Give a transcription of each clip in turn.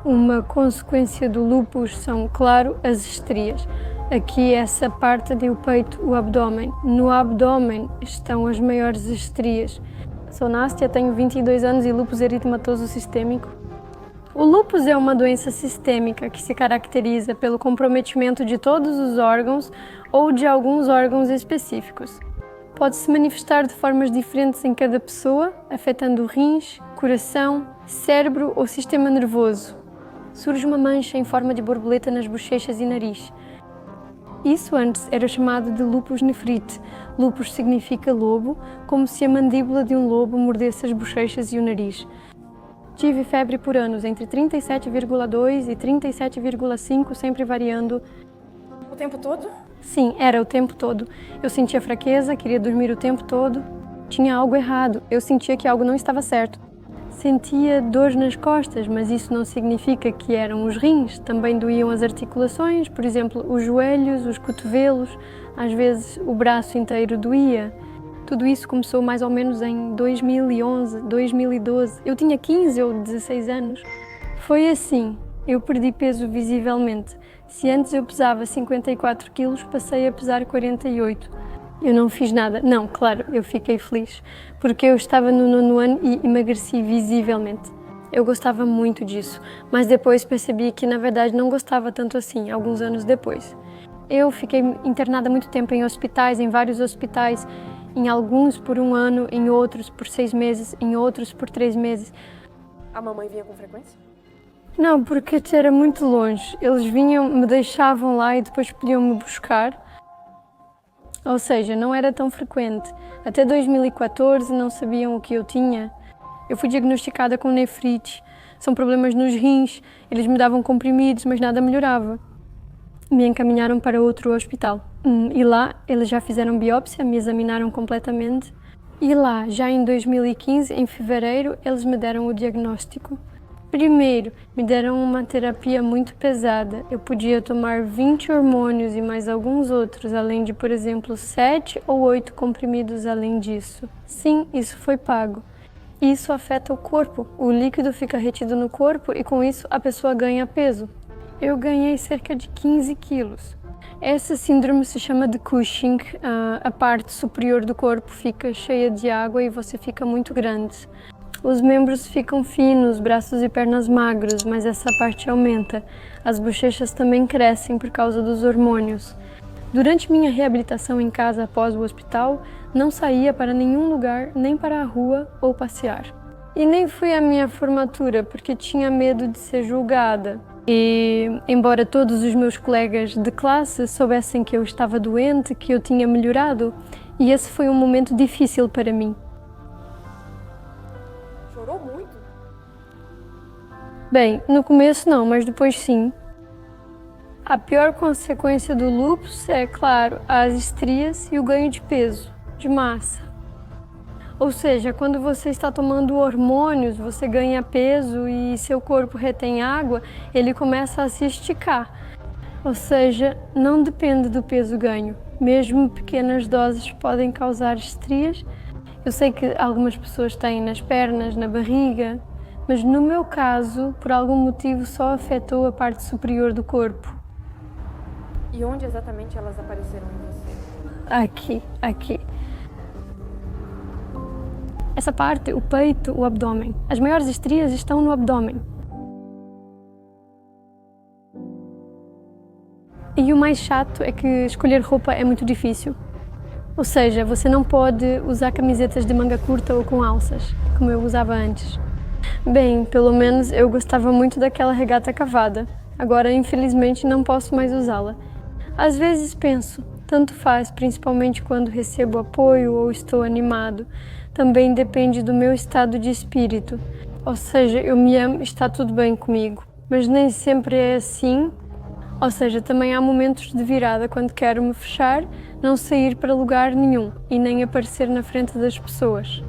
Uma consequência do lúpus são, claro, as estrias. Aqui essa parte do peito, o abdômen. No abdômen estão as maiores estrias. Sou Nástia, tenho 22 anos e lúpus eritematoso sistêmico. O lúpus é uma doença sistêmica que se caracteriza pelo comprometimento de todos os órgãos ou de alguns órgãos específicos. Pode se manifestar de formas diferentes em cada pessoa, afetando rins, coração, cérebro ou sistema nervoso. Surge uma mancha em forma de borboleta nas bochechas e nariz. Isso antes era chamado de lúpus nefrite. Lúpus significa lobo, como se a mandíbula de um lobo mordesse as bochechas e o nariz. Tive febre por anos, entre 37,2 e 37,5, sempre variando. O tempo todo? Sim, era o tempo todo. Eu sentia fraqueza, queria dormir o tempo todo. Tinha algo errado, eu sentia que algo não estava certo. Sentia dor nas costas, mas isso não significa que eram os rins. Também doíam as articulações, por exemplo, os joelhos, os cotovelos, às vezes o braço inteiro doía. Tudo isso começou mais ou menos em 2011, 2012. Eu tinha 15 ou 16 anos. Foi assim, eu perdi peso visivelmente. Se antes eu pesava 54 quilos, passei a pesar 48. Eu não fiz nada. Não, claro, eu fiquei feliz, porque eu estava no 9º ano e emagreci visivelmente. Eu gostava muito disso, mas depois percebi que na verdade não gostava tanto assim, alguns anos depois. Eu fiquei internada muito tempo em hospitais, em vários hospitais, em alguns por 1 ano, em outros por 6 meses, em outros por 3 meses. A mamãe vinha com frequência? Não, porque era muito longe. Eles vinham, me deixavam lá e depois podiam me buscar. Ou seja, não era tão frequente. Até 2014 não sabiam o que eu tinha. Eu fui diagnosticada com nefrite. São problemas nos rins. Eles me davam comprimidos, mas nada melhorava. Me encaminharam para outro hospital. E lá, eles já fizeram biópsia, me examinaram completamente. E lá, já em 2015, em fevereiro, eles me deram o diagnóstico. Primeiro, me deram uma terapia muito pesada. Eu podia tomar 20 hormônios e mais alguns outros, além de, por exemplo, 7 ou 8 comprimidos além disso. Sim, isso foi pago. Isso afeta o corpo. O líquido fica retido no corpo e com isso a pessoa ganha peso. Eu ganhei cerca de 15 quilos. Essa síndrome se chama de Cushing. A parte superior do corpo fica cheia de água e você fica muito grande. Os membros ficam finos, braços e pernas magros, mas essa parte aumenta. As bochechas também crescem por causa dos hormônios. Durante minha reabilitação em casa após o hospital, não saía para nenhum lugar, nem para a rua ou passear. E nem fui à minha formatura, porque tinha medo de ser julgada. E, embora todos os meus colegas de classe soubessem que eu estava doente, que eu tinha melhorado, e esse foi um momento difícil para mim. Chorou muito? Bem, no começo não, mas depois sim. A pior consequência do lúpus é, claro, as estrias e o ganho de peso, de massa. Ou seja, quando você está tomando hormônios, você ganha peso e seu corpo retém água, ele começa a se esticar. Ou seja, não depende do peso ganho. Mesmo pequenas doses podem causar estrias. Eu sei que algumas pessoas têm nas pernas, na barriga, mas no meu caso, por algum motivo, só afetou a parte superior do corpo. E onde exatamente elas apareceram em você? Aqui. Essa parte, o peito, o abdômen. As maiores estrias estão no abdômen. E o mais chato é que escolher roupa é muito difícil. Ou seja, você não pode usar camisetas de manga curta ou com alças, como eu usava antes. Bem, pelo menos eu gostava muito daquela regata cavada. Agora, infelizmente, não posso mais usá-la. Às vezes penso, tanto faz, principalmente quando recebo apoio ou estou animado. Também depende do meu estado de espírito. Ou seja, eu me amo, está tudo bem comigo. Mas nem sempre é assim. Ou seja, também há momentos de virada quando quero me fechar, não sair para lugar nenhum e nem aparecer na frente das pessoas.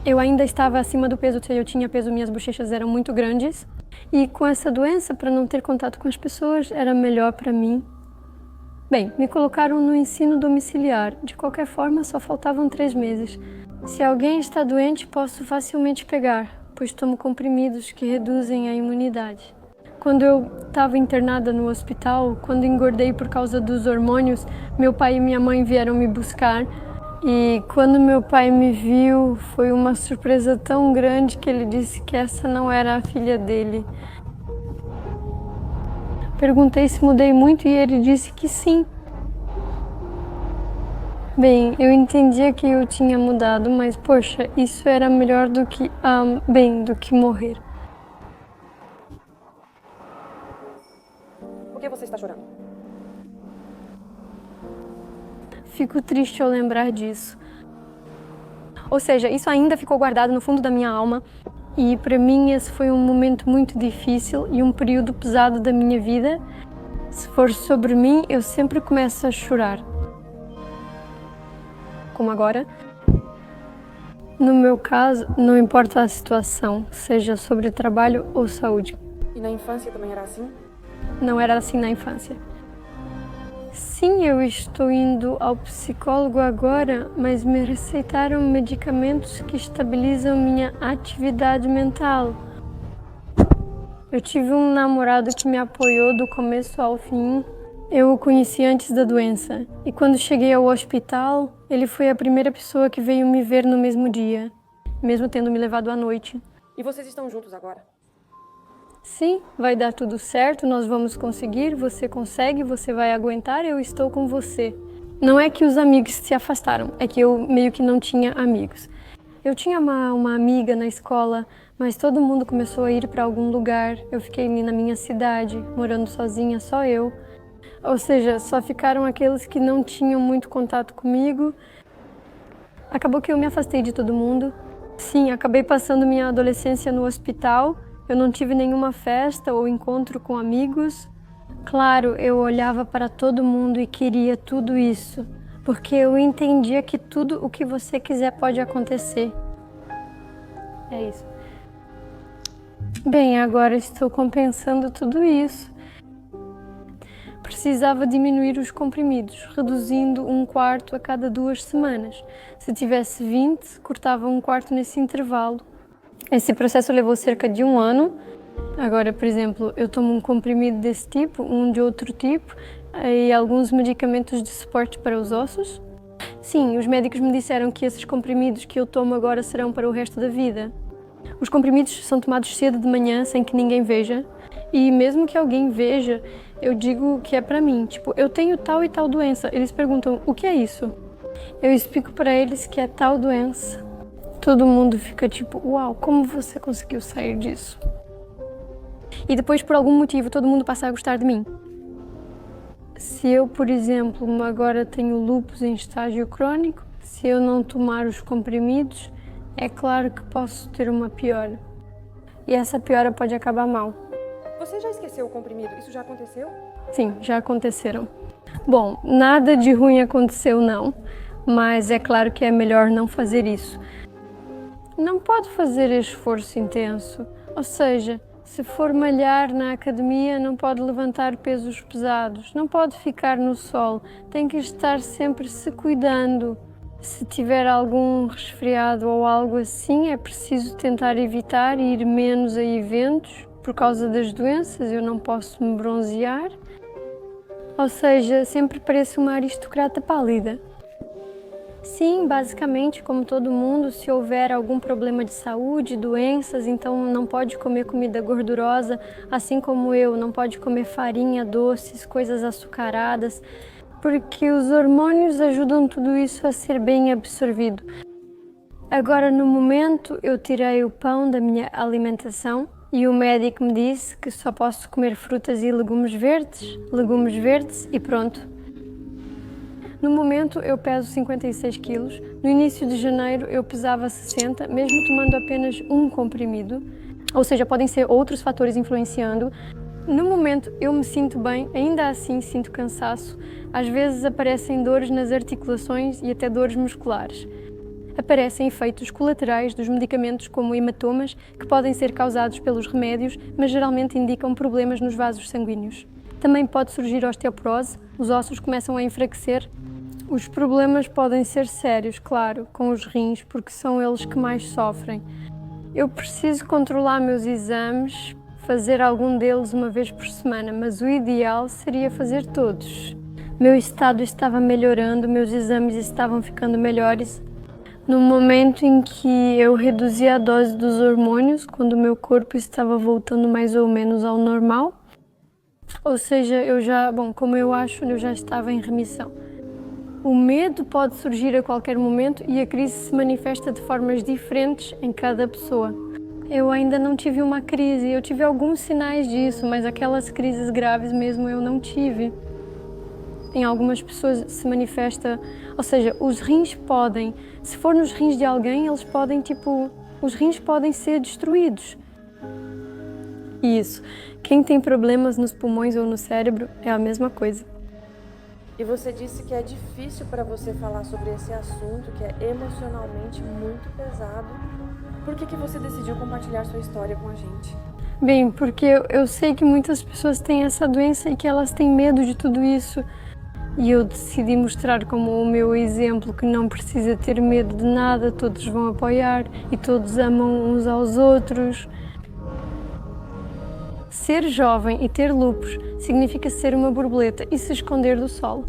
Eu ainda estava acima do peso, eu tinha peso, minhas bochechas eram muito grandes. E com essa doença, para não ter contato com as pessoas, era melhor para mim. Bem, me colocaram no ensino domiciliar. De qualquer forma, só faltavam 3 meses. Se alguém está doente, posso facilmente pegar, pois tomo comprimidos que reduzem a imunidade. quando eu estava internada no hospital, quando engordei por causa dos hormônios, meu pai e minha mãe vieram me buscar. E quando meu pai me viu, foi uma surpresa tão grande que ele disse que essa não era a filha dele. Perguntei se mudei muito e ele disse que sim. Bem, eu entendia que eu tinha mudado, mas poxa, isso era melhor do que, do que morrer. Por que você está chorando? Fico triste ao lembrar disso. Ou seja, isso ainda ficou guardado no fundo da minha alma. E para mim esse foi um momento muito difícil e um período pesado da minha vida. Se for sobre mim, eu sempre começo a chorar. Como agora. No meu caso, não importa a situação, seja sobre trabalho ou saúde. E na infância também era assim? Não era assim na infância. Sim, eu estou indo ao psicólogo agora, mas me receitaram medicamentos que estabilizam minha atividade mental. Eu tive um namorado que me apoiou do começo ao fim. Eu o conheci antes da doença. E quando cheguei ao hospital, ele foi a primeira pessoa que veio me ver no mesmo dia, mesmo tendo me levado à noite. E vocês estão juntos agora? Sim, vai dar tudo certo, nós vamos conseguir, você consegue, você vai aguentar, eu estou com você. Não é que os amigos se afastaram, é que eu meio que não tinha amigos. Eu tinha uma amiga na escola, mas todo mundo começou a ir para algum lugar. Eu fiquei na minha cidade, morando sozinha, só eu. Ou seja, só ficaram aqueles que não tinham muito contato comigo. Acabou que eu me afastei de todo mundo. Sim, acabei passando minha adolescência no hospital. Eu não tive nenhuma festa ou encontro com amigos. Claro, eu olhava para todo mundo e queria tudo isso, porque eu entendia que tudo o que você quiser pode acontecer. É isso. Bem, agora estou compensando tudo isso. Precisava diminuir os comprimidos, reduzindo 1/4 a cada 2 semanas. Se tivesse 20, cortava 1/4 nesse intervalo. Esse processo levou cerca de 1 ano. Agora, por exemplo, eu tomo um comprimido desse tipo, um de outro tipo, e alguns medicamentos de suporte para os ossos. Sim, os médicos me disseram que esses comprimidos que eu tomo agora serão para o resto da vida. Os comprimidos são tomados cedo de manhã, sem que ninguém veja. E mesmo que alguém veja, eu digo que é para mim. Tipo, eu tenho tal e tal doença. Eles perguntam, o que é isso? Eu explico para eles que é tal doença. Todo mundo fica tipo, uau, como você conseguiu sair disso? E depois, por algum motivo, todo mundo passa a gostar de mim. Se eu, por exemplo, agora tenho lúpus em estágio crônico, se eu não tomar os comprimidos, é claro que posso ter uma piora. E essa piora pode acabar mal. Você já esqueceu o comprimido? Isso já aconteceu? Sim, já aconteceram. Bom, nada de ruim aconteceu não, mas é claro que é melhor não fazer isso. Não pode fazer esforço intenso, ou seja, se for malhar na academia não pode levantar pesos pesados, não pode ficar no sol, tem que estar sempre se cuidando. Se tiver algum resfriado ou algo assim, é preciso tentar evitar ir menos a eventos por causa das doenças, eu não posso me bronzear. Ou seja, sempre pareço uma aristocrata pálida. Sim, basicamente, como todo mundo, se houver algum problema de saúde, doenças, então não pode comer comida gordurosa, assim como eu, não pode comer farinha, doces, coisas açucaradas, porque os hormônios ajudam tudo isso a ser bem absorvido. Agora, no momento, eu tirei o pão da minha alimentação e o médico me disse que só posso comer frutas e legumes verdes e pronto. No momento eu peso 56 quilos, no início de janeiro eu pesava 60, mesmo tomando apenas um comprimido, ou seja, podem ser outros fatores influenciando. No momento eu me sinto bem, ainda assim sinto cansaço, às vezes aparecem dores nas articulações e até dores musculares. Aparecem efeitos colaterais dos medicamentos como hematomas, que podem ser causados pelos remédios, mas geralmente indicam problemas nos vasos sanguíneos. Também pode surgir osteoporose, os ossos começam a enfraquecer. Os problemas podem ser sérios, claro, com os rins, porque são eles que mais sofrem. Eu preciso controlar meus exames, fazer algum deles uma vez por semana, mas o ideal seria fazer todos. Meu estado estava melhorando, meus exames estavam ficando melhores. No momento em que eu reduzi a dose dos hormônios, quando meu corpo estava voltando mais ou menos ao normal, ou seja, como eu acho, eu já estava em remissão. O medo pode surgir a qualquer momento e a crise se manifesta de formas diferentes em cada pessoa. Eu ainda não tive uma crise, eu tive alguns sinais disso, mas aquelas crises graves mesmo eu não tive. Em algumas pessoas se manifesta, ou seja, os rins podem, se for nos rins de alguém, eles podem, os rins podem ser destruídos. Isso. Quem tem problemas nos pulmões ou no cérebro é a mesma coisa. E você disse que é difícil para você falar sobre esse assunto, que é emocionalmente muito pesado. Por que você decidiu compartilhar sua história com a gente? Bem, porque eu sei que muitas pessoas têm essa doença e que elas têm medo de tudo isso. E eu decidi mostrar como o meu exemplo que não precisa ter medo de nada, todos vão apoiar e todos amam uns aos outros. Ser jovem e ter lúpus significa ser uma borboleta e se esconder do sol.